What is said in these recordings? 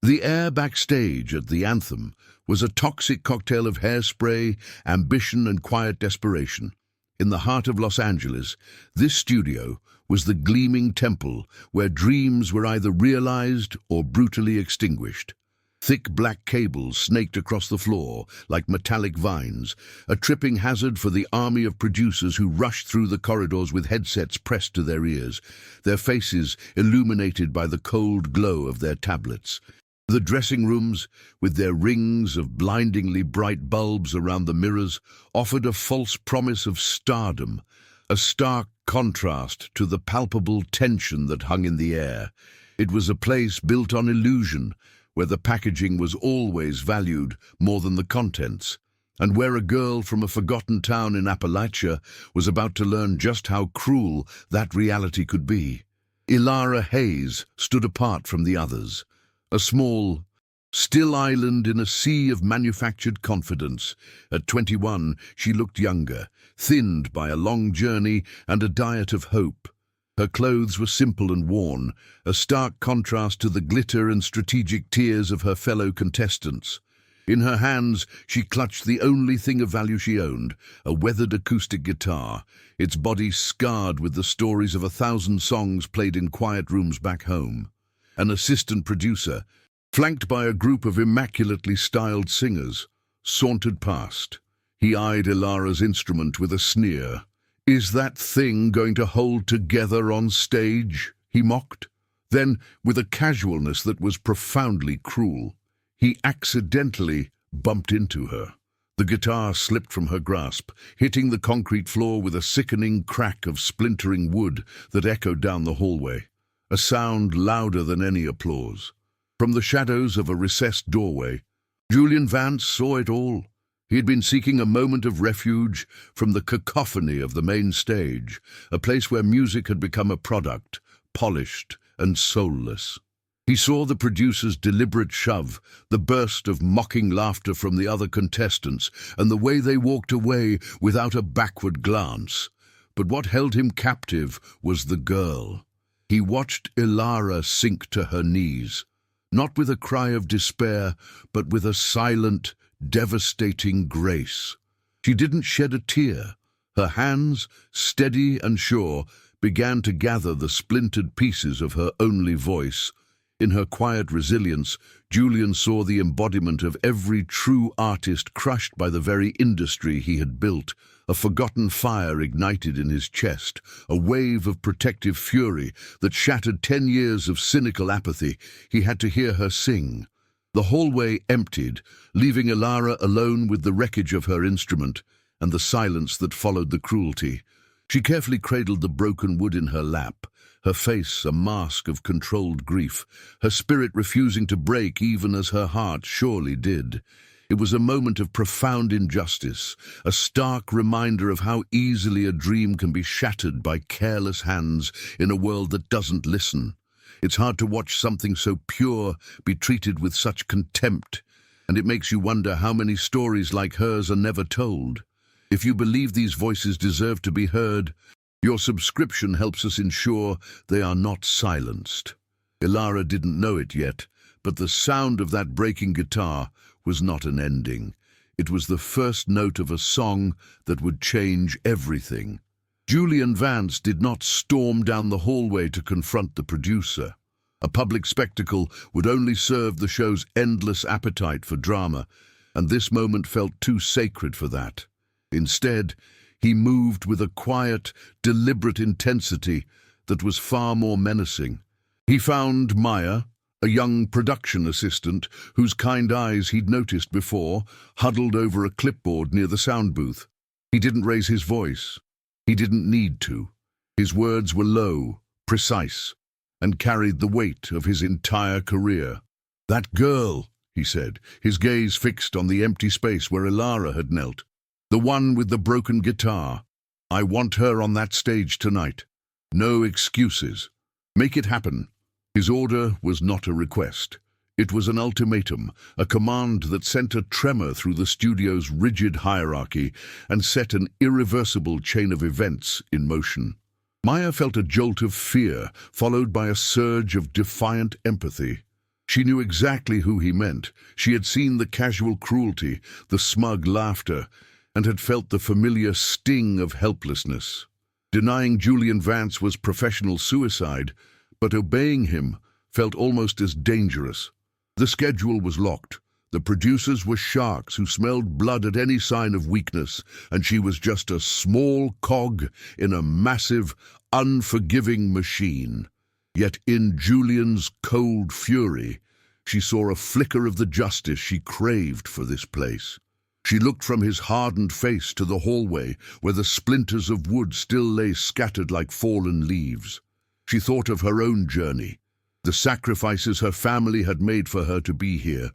The air backstage at the Anthem was a toxic cocktail of hairspray, ambition, and quiet desperation. In the heart of Los Angeles, this studio was the gleaming temple where dreams were either realized or brutally extinguished. Thick black cables snaked across the floor like metallic vines, a tripping hazard for the army of producers who rushed through the corridors with headsets pressed to their ears, their faces illuminated by the cold glow of their tablets. The dressing rooms, with their rings of blindingly bright bulbs around the mirrors, offered a false promise of stardom, a stark contrast to the palpable tension that hung in the air. It was a place built on illusion, where the packaging was always valued more than the contents, and where a girl from a forgotten town in Appalachia was about to learn just how cruel that reality could be. Ilara Hayes stood apart from the others, a small, still island in a sea of manufactured confidence. At 21, she looked younger, thinned by a long journey and a diet of hope. Her clothes were simple and worn, a stark contrast to the glitter and strategic tears of her fellow contestants. In her hands, she clutched the only thing of value she owned, a weathered acoustic guitar, its body scarred with the stories of 1,000 songs played in quiet rooms back home. An assistant producer, flanked by a group of immaculately styled singers, sauntered past. He eyed Ilara's instrument with a sneer. "Is that thing going to hold together on stage?" he mocked. Then, with a casualness that was profoundly cruel, he accidentally bumped into her. The guitar slipped from her grasp, hitting the concrete floor with a sickening crack of splintering wood that echoed down the hallway, a sound louder than any applause. From the shadows of a recessed doorway, Julian Vance saw it all. He had been seeking a moment of refuge from the cacophony of the main stage, a place where music had become a product, polished and soulless. He saw the producer's deliberate shove, the burst of mocking laughter from the other contestants, and the way they walked away without a backward glance. But what held him captive was the girl. He watched Ilara sink to her knees, not with a cry of despair, but with a silent, devastating grace. She didn't shed a tear. Her hands, steady and sure, began to gather the splintered pieces of her only voice. In her quiet resilience, Julian saw the embodiment of every true artist crushed by the very industry he had built. A forgotten fire ignited in his chest, a wave of protective fury that shattered 10 years of cynical apathy. He had to hear her sing. The hallway emptied, leaving Ilara alone with the wreckage of her instrument and the silence that followed the cruelty. She carefully cradled the broken wood in her lap, her face a mask of controlled grief, her spirit refusing to break even as her heart surely did. It was a moment of profound injustice, a stark reminder of how easily a dream can be shattered by careless hands in a world that doesn't listen. It's hard to watch something so pure be treated with such contempt, and it makes you wonder how many stories like hers are never told. If you believe these voices deserve to be heard, your subscription helps us ensure they are not silenced. Ilara didn't know it yet, but the sound of that breaking guitar was not an ending. It was the first note of a song that would change everything. Julian Vance did not storm down the hallway to confront the producer. A public spectacle would only serve the show's endless appetite for drama, and this moment felt too sacred for that. Instead, he moved with a quiet, deliberate intensity that was far more menacing. He found Maya, a young production assistant whose kind eyes he'd noticed before, huddled over a clipboard near the sound booth. He didn't raise his voice. He didn't need to. His words were low, precise, and carried the weight of his entire career. "That girl," he said, his gaze fixed on the empty space where Ilara had knelt. "The one with the broken guitar. I want her on that stage tonight. No excuses. Make it happen." His order was not a request. It was an ultimatum, a command that sent a tremor through the studio's rigid hierarchy and set an irreversible chain of events in motion. Maya felt a jolt of fear, followed by a surge of defiant empathy. She knew exactly who he meant. She had seen the casual cruelty, the smug laughter, and had felt the familiar sting of helplessness. Denying Julian Vance was professional suicide, but obeying him felt almost as dangerous. The schedule was locked. The producers were sharks who smelled blood at any sign of weakness, and she was just a small cog in a massive, unforgiving machine. Yet in Julian's cold fury, she saw a flicker of the justice she craved for this place. She looked from his hardened face to the hallway, where the splinters of wood still lay scattered like fallen leaves. She thought of her own journey, the sacrifices her family had made for her to be here.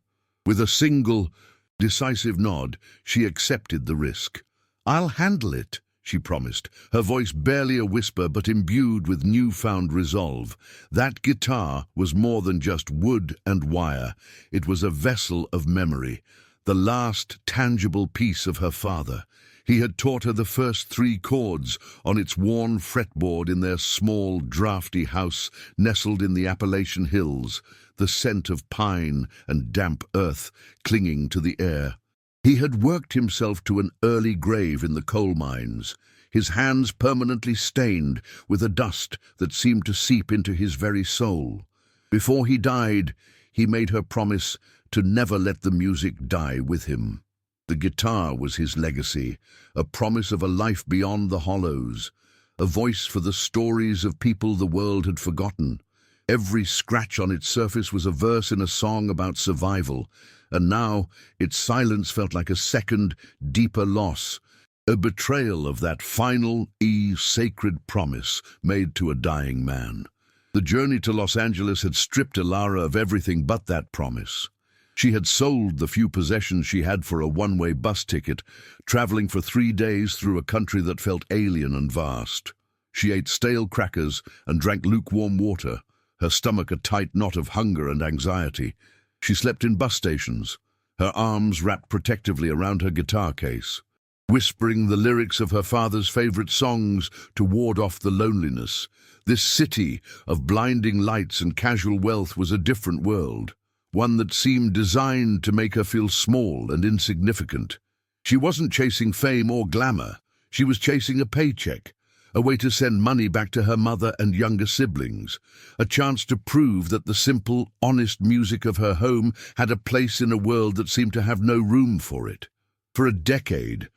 With a single, decisive nod, she accepted the risk. "I'll handle it," she promised, her voice barely a whisper but imbued with newfound resolve. That guitar was more than just wood and wire. It was a vessel of memory, the last tangible piece of her father. He had taught her the first 3 chords on its worn fretboard in their small, drafty house nestled in the Appalachian hills, the scent of pine and damp earth clinging to the air. He had worked himself to an early grave in the coal mines, his hands permanently stained with a dust that seemed to seep into his very soul. Before he died, he made her promise to never let the music die with him. The guitar was his legacy, a promise of a life beyond the hollows, a voice for the stories of people the world had forgotten. Every scratch on its surface was a verse in a song about survival, and now its silence felt like a second, deeper loss, a betrayal of that final, sacred promise made to a dying man. The journey to Los Angeles had stripped Ilara of everything but that promise. She had sold the few possessions she had for a one-way bus ticket, traveling for 3 days through a country that felt alien and vast. She ate stale crackers and drank lukewarm water, her stomach a tight knot of hunger and anxiety. She slept in bus stations, her arms wrapped protectively around her guitar case, whispering the lyrics of her father's favorite songs to ward off the loneliness. This city of blinding lights and casual wealth was a different world, one that seemed designed to make her feel small and insignificant. She wasn't chasing fame or glamour. She was chasing a paycheck, a way to send money back to her mother and younger siblings, a chance to prove that the simple, honest music of her home had a place in a world that seemed to have no room for it. For a decade,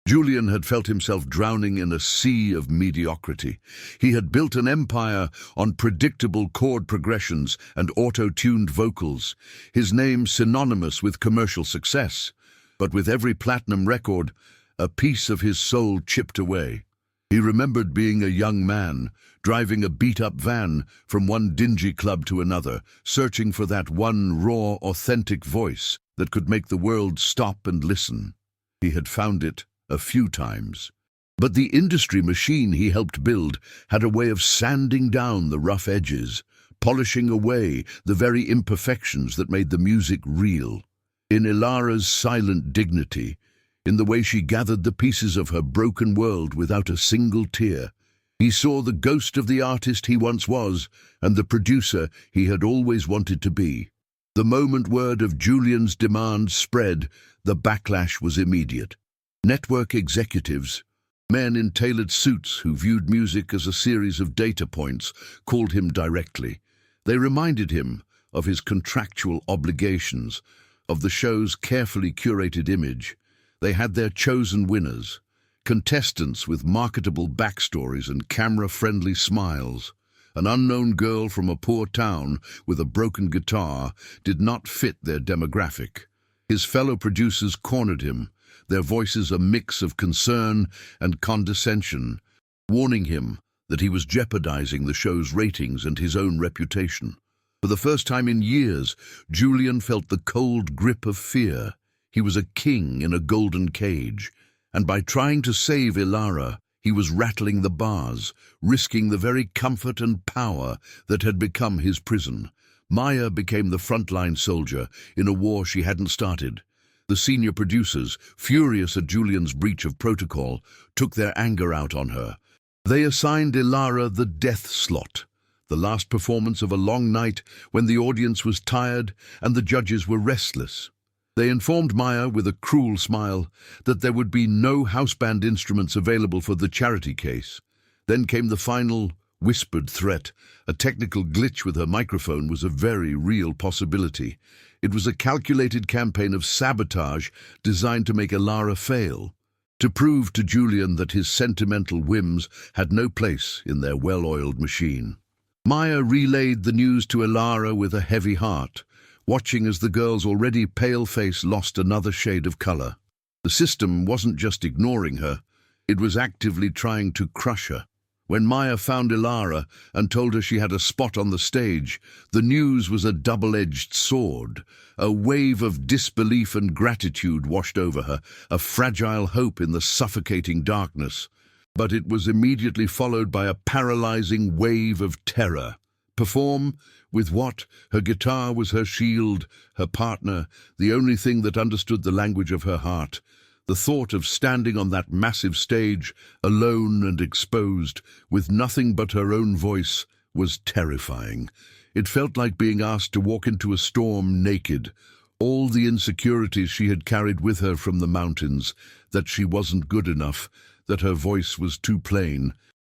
Julian had felt himself drowning in a sea of mediocrity. He had built an empire on predictable chord progressions and auto-tuned vocals, his name synonymous with commercial success. But with every platinum record, a piece of his soul chipped away. He remembered being a young man, driving a beat-up van from one dingy club to another, searching for that one raw, authentic voice that could make the world stop and listen. He had found it a few times. But the industry machine he helped build had a way of sanding down the rough edges, polishing away the very imperfections that made the music real. In Ilara's silent dignity, in the way she gathered the pieces of her broken world without a single tear, he saw the ghost of the artist he once was and the producer he had always wanted to be. The moment word of Julian's demand spread, the backlash was immediate. Network executives, men in tailored suits who viewed music as a series of data points, called him directly. They reminded him of his contractual obligations, of the show's carefully curated image. They had their chosen winners, contestants with marketable backstories and camera-friendly smiles. An unknown girl from a poor town with a broken guitar did not fit their demographic. His fellow producers cornered him, their voices a mix of concern and condescension, warning him that he was jeopardizing the show's ratings and his own reputation. For the first time in years, Julian felt the cold grip of fear. He was a king in a golden cage, and by trying to save Ilara, he was rattling the bars, risking the very comfort and power that had become his prison. Maya became the frontline soldier in a war she hadn't started. The senior producers, furious at Julian's breach of protocol, took their anger out on her. They assigned Ilara the death slot, the last performance of a long night when the audience was tired and the judges were restless. They informed Maya with a cruel smile that there would be no house band instruments available for the charity case. Then came the final, whispered threat. A technical glitch with her microphone was a very real possibility. It was a calculated campaign of sabotage designed to make Ilara fail, to prove to Julian that his sentimental whims had no place in their well-oiled machine. Maya relayed the news to Ilara with a heavy heart, watching as the girl's already pale face lost another shade of color. The system wasn't just ignoring her, it was actively trying to crush her. When Maya found Ilara and told her she had a spot on the stage, the news was a double-edged sword. A wave of disbelief and gratitude washed over her, a fragile hope in the suffocating darkness. But it was immediately followed by a paralyzing wave of terror. Perform? With what? Her guitar was her shield, her partner, the only thing that understood the language of her heart. The thought of standing on that massive stage, alone and exposed, with nothing but her own voice, was terrifying. It felt like being asked to walk into a storm naked. All the insecurities she had carried with her from the mountains, that she wasn't good enough, that her voice was too plain,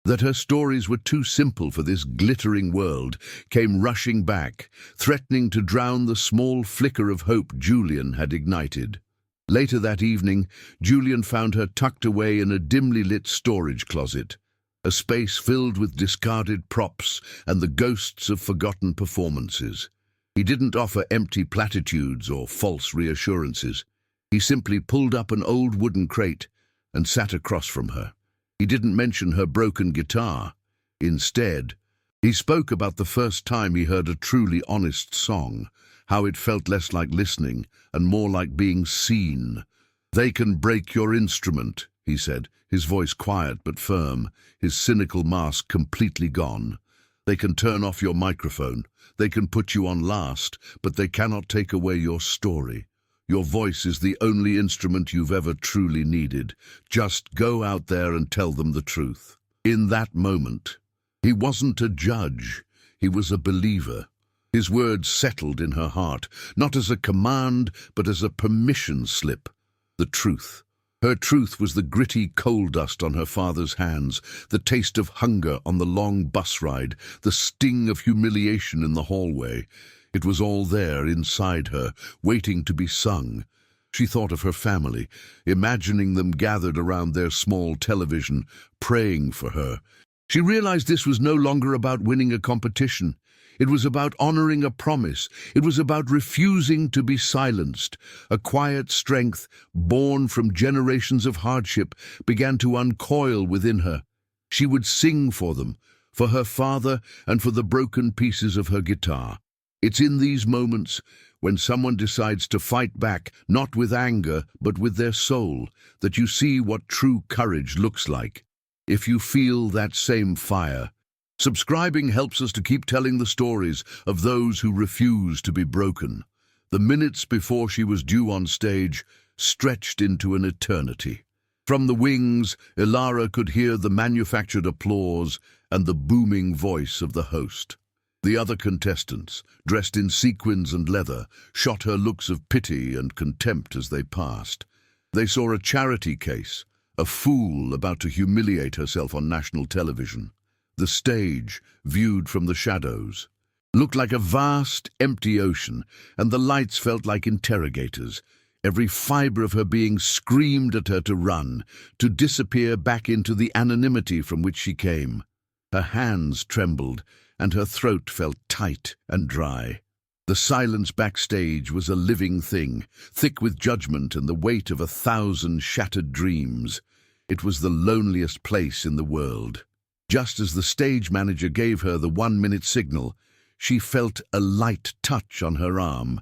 that her stories were too simple for this glittering world, came rushing back, threatening to drown the small flicker of hope Julian had ignited. Later that evening, Julian found her tucked away in a dimly lit storage closet, a space filled with discarded props and the ghosts of forgotten performances. He didn't offer empty platitudes or false reassurances. He simply pulled up an old wooden crate and sat across from her. He didn't mention her broken guitar. Instead, he spoke about the first time he heard a truly honest song, how it felt less like listening and more like being seen. "They can break your instrument," he said, his voice quiet but firm, his cynical mask completely gone. "They can turn off your microphone. They can put you on last, but they cannot take away your story. Your voice is the only instrument you've ever truly needed. Just go out there and tell them the truth." In that moment, he wasn't a judge, he was a believer. His words settled in her heart, not as a command, but as a permission slip. The truth. Her truth was the gritty coal dust on her father's hands, the taste of hunger on the long bus ride, the sting of humiliation in the hallway. It was all there inside her, waiting to be sung. She thought of her family, imagining them gathered around their small television, praying for her. She realized this was no longer about winning a competition. It was about honoring a promise. It was about refusing to be silenced. A quiet strength, born from generations of hardship, began to uncoil within her. She would sing for them, for her father and for the broken pieces of her guitar. It's in these moments, when someone decides to fight back, not with anger, but with their soul, that you see what true courage looks like. If you feel that same fire, subscribing helps us to keep telling the stories of those who refuse to be broken. The minutes before she was due on stage stretched into an eternity. From the wings, Ilara could hear the manufactured applause and the booming voice of the host. The other contestants, dressed in sequins and leather, shot her looks of pity and contempt as they passed. They saw a charity case, a fool about to humiliate herself on national television. The stage, viewed from the shadows, looked like a vast, empty ocean, and the lights felt like interrogators. Every fiber of her being screamed at her to run, to disappear back into the anonymity from which she came. Her hands trembled, and her throat felt tight and dry. The silence backstage was a living thing, thick with judgment and the weight of 1,000 shattered dreams. It was the loneliest place in the world. Just as the stage manager gave her the 1-minute signal, she felt a light touch on her arm.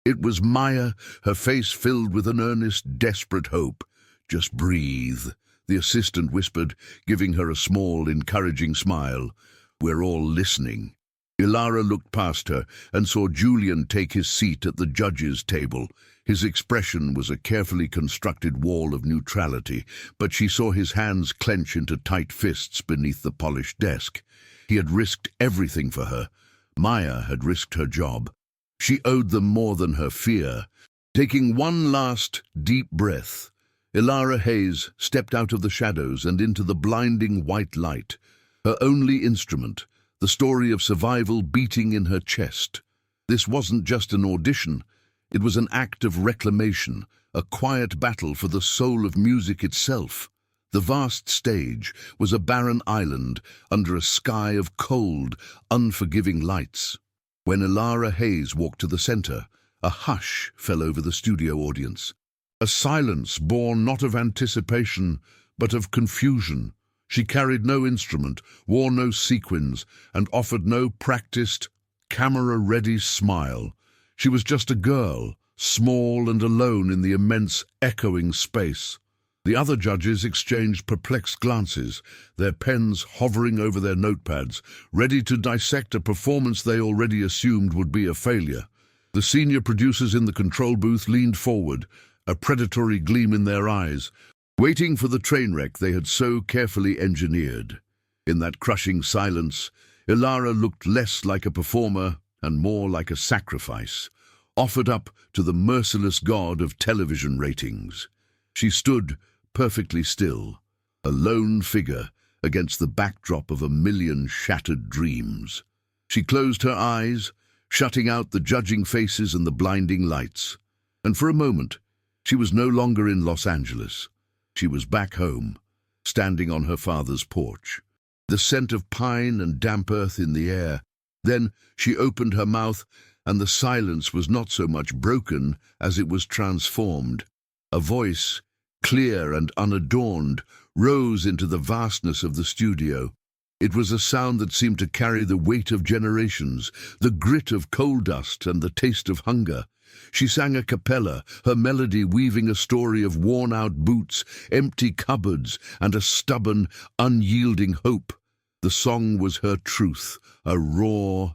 It was Maya, her face filled with an earnest, desperate hope. "Just breathe," the assistant whispered, giving her a small, encouraging smile. "We're all listening." Ilara looked past her and saw Julian take his seat at the judges' table. His expression was a carefully constructed wall of neutrality, but she saw his hands clench into tight fists beneath the polished desk. He had risked everything for her. Maya had risked her job. She owed them more than her fear. Taking one last deep breath, Ilara Hayes stepped out of the shadows and into the blinding white light, her only instrument, the story of survival beating in her chest. This wasn't just an audition. It was an act of reclamation, a quiet battle for the soul of music itself. The vast stage was a barren island under a sky of cold, unforgiving lights. When Ilara Hayes walked to the center, a hush fell over the studio audience. A silence born not of anticipation, but of confusion. She carried no instrument, wore no sequins, and offered no practiced, camera-ready smile. She was just a girl, small and alone in the immense, echoing space. The other judges exchanged perplexed glances, their pens hovering over their notepads, ready to dissect a performance they already assumed would be a failure. The senior producers in the control booth leaned forward, a predatory gleam in their eyes, waiting for the train wreck they had so carefully engineered. In that crushing silence, Ilara looked less like a performer and more like a sacrifice, offered up to the merciless god of television ratings. She stood perfectly still, a lone figure against the backdrop of a million shattered dreams. She closed her eyes, shutting out the judging faces and the blinding lights. And for a moment, she was no longer in Los Angeles. She was back home, standing on her father's porch, the scent of pine and damp earth in the air. Then she opened her mouth, and the silence was not so much broken as it was transformed. A voice, clear and unadorned, rose into the vastness of the studio. It was a sound that seemed to carry the weight of generations, the grit of coal dust and the taste of hunger. She sang a cappella, her melody weaving a story of worn-out boots, empty cupboards, and a stubborn, unyielding hope. The song was her truth, a raw,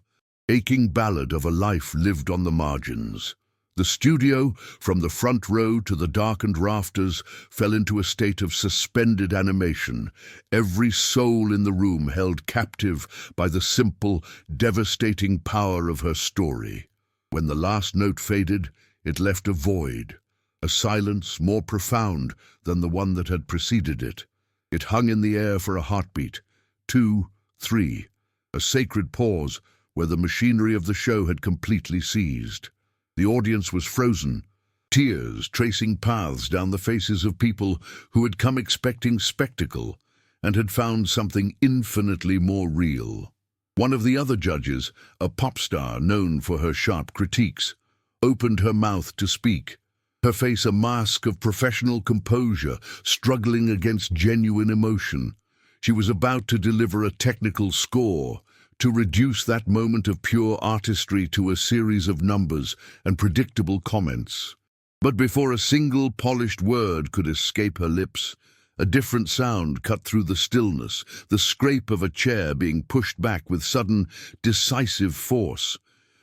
aching ballad of a life lived on the margins. The studio, from the front row to the darkened rafters, fell into a state of suspended animation, every soul in the room held captive by the simple, devastating power of her story. When the last note faded, it left a void, a silence more profound than the one that had preceded it. It hung in the air for a heartbeat, 2, 3, a sacred pause where the machinery of the show had completely ceased. The audience was frozen, tears tracing paths down the faces of people who had come expecting spectacle and had found something infinitely more real. One of the other judges, a pop star known for her sharp critiques, opened her mouth to speak, her face a mask of professional composure, struggling against genuine emotion. She was about to deliver a technical score, to reduce that moment of pure artistry to a series of numbers and predictable comments. But before a single polished word could escape her lips, a different sound cut through the stillness, the scrape of a chair being pushed back with sudden, decisive force.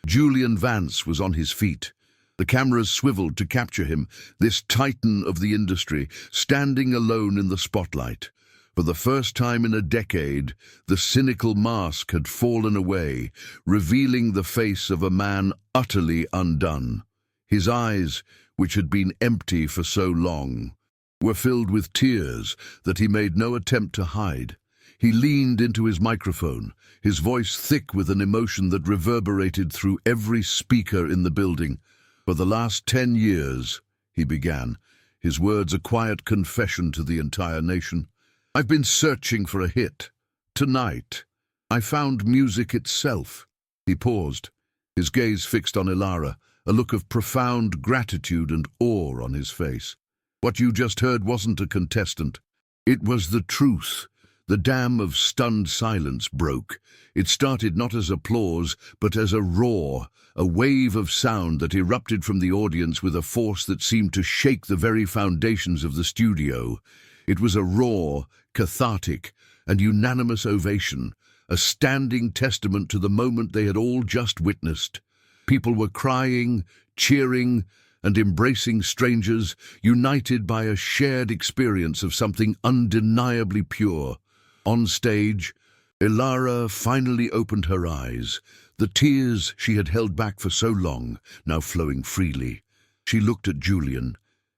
Julian Vance was on his feet. The cameras swiveled to capture him, this titan of the industry, standing alone in the spotlight. For the first time in a decade, the cynical mask had fallen away, revealing the face of a man utterly undone. His eyes, which had been empty for so long, were filled with tears that he made no attempt to hide. He leaned into his microphone, his voice thick with an emotion that reverberated through every speaker in the building. "For the last 10 years, he began, his words a quiet confession to the entire nation, I've been searching for a hit. Tonight, I found music itself." He paused, his gaze fixed on Ilara, a look of profound gratitude and awe on his face. "What you just heard wasn't a contestant. It was the truth." The dam of stunned silence broke. It started not as applause, but as a roar, a wave of sound that erupted from the audience with a force that seemed to shake the very foundations of the studio. It was a raw, cathartic, and unanimous ovation, a standing testament to the moment they had all just witnessed. People were crying, cheering, and embracing strangers, united by a shared experience of something undeniably pure. On stage, Ilara finally opened her eyes, the tears she had held back for so long now flowing freely. She looked at Julian,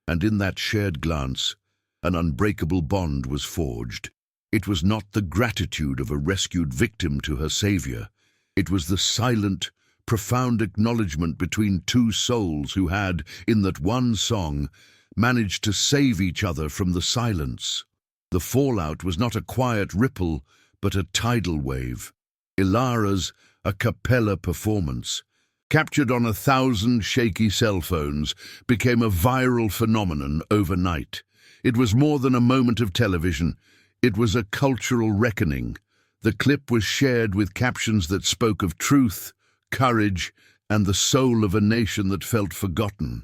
and in that shared glance, an unbreakable bond was forged. It was not the gratitude of a rescued victim to her savior. It was the silent, profound acknowledgement between two souls who had, in that one song, managed to save each other from the silence. The fallout was not a quiet ripple, but a tidal wave. Ilara's a cappella performance, captured on 1,000 shaky cell phones, became a viral phenomenon overnight. It was more than a moment of television. It was a cultural reckoning. The clip was shared with captions that spoke of truth, courage, and the soul of a nation that felt forgotten.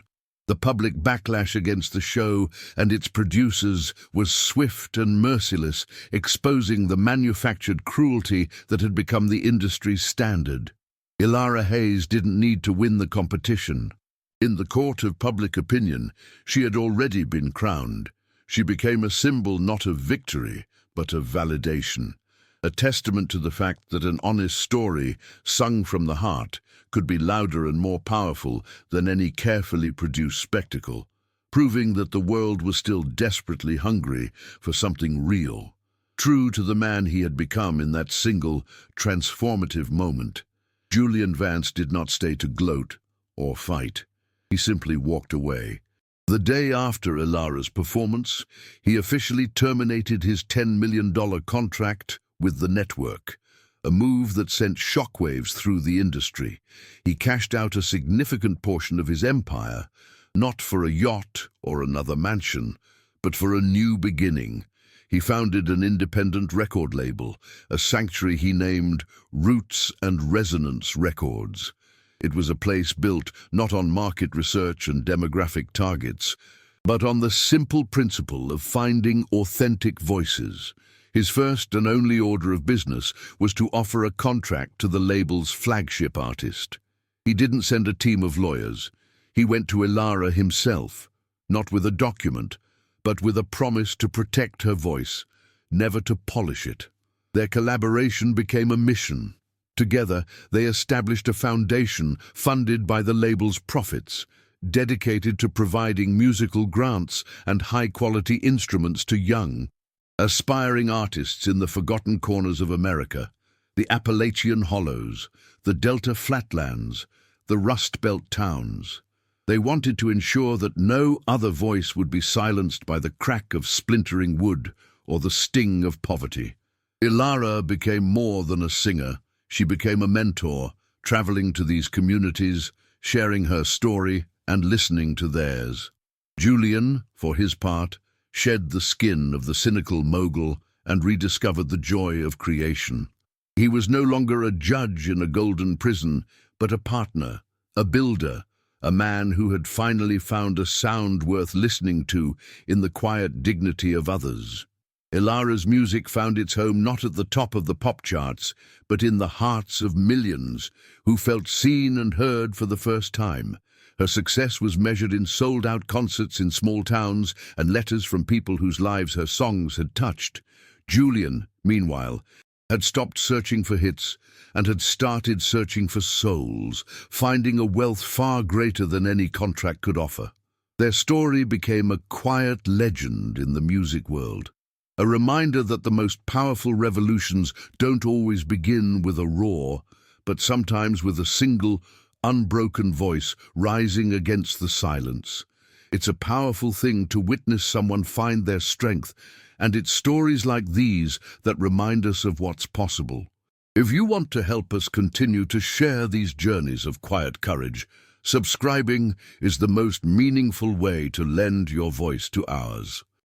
The public backlash against the show and its producers was swift and merciless, exposing the manufactured cruelty that had become the industry's standard. Ilara Hayes didn't need to win the competition. In the court of public opinion, she had already been crowned. She became a symbol not of victory, but of validation. A testament to the fact that an honest story, sung from the heart, could be louder and more powerful than any carefully produced spectacle, proving that the world was still desperately hungry for something real, true to the man he had become in that single, transformative moment. Julian Vance did not stay to gloat or fight. He simply walked away. The day after Ilara's performance, he officially terminated his $10 million contract with the network, a move that sent shockwaves through the industry. He cashed out a significant portion of his empire, not for a yacht or another mansion, but for a new beginning. He founded an independent record label, a sanctuary he named Roots and Resonance Records. It was a place built not on market research and demographic targets, but on the simple principle of finding authentic voices. His first and only order of business was to offer a contract to the label's flagship artist. He didn't send a team of lawyers. He went to Ilara himself, not with a document, but with a promise to protect her voice, never to polish it. Their collaboration became a mission. Together, they established a foundation funded by the label's profits, dedicated to providing musical grants and high-quality instruments to young, aspiring artists in the forgotten corners of America, the Appalachian Hollows, the Delta Flatlands, the Rust Belt towns. They wanted to ensure that no other voice would be silenced by the crack of splintering wood or the sting of poverty. Ilara became more than a singer. She became a mentor, traveling to these communities, sharing her story and listening to theirs. Julian, for his part, shed the skin of the cynical mogul and rediscovered the joy of creation. He was no longer a judge in a golden prison, but a partner, a builder, a man who had finally found a sound worth listening to in the quiet dignity of others. Ilara's music found its home not at the top of the pop charts, but in the hearts of millions who felt seen and heard for the first time. Her success was measured in sold-out concerts in small towns and letters from people whose lives her songs had touched. Julian, meanwhile, had stopped searching for hits and had started searching for souls, finding a wealth far greater than any contract could offer. Their story became a quiet legend in the music world, a reminder that the most powerful revolutions don't always begin with a roar, but sometimes with a single, unbroken voice rising against the silence. It's a powerful thing to witness someone find their strength, and it's stories like these that remind us of what's possible. If you want to help us continue to share these journeys of quiet courage, subscribing is the most meaningful way to lend your voice to ours.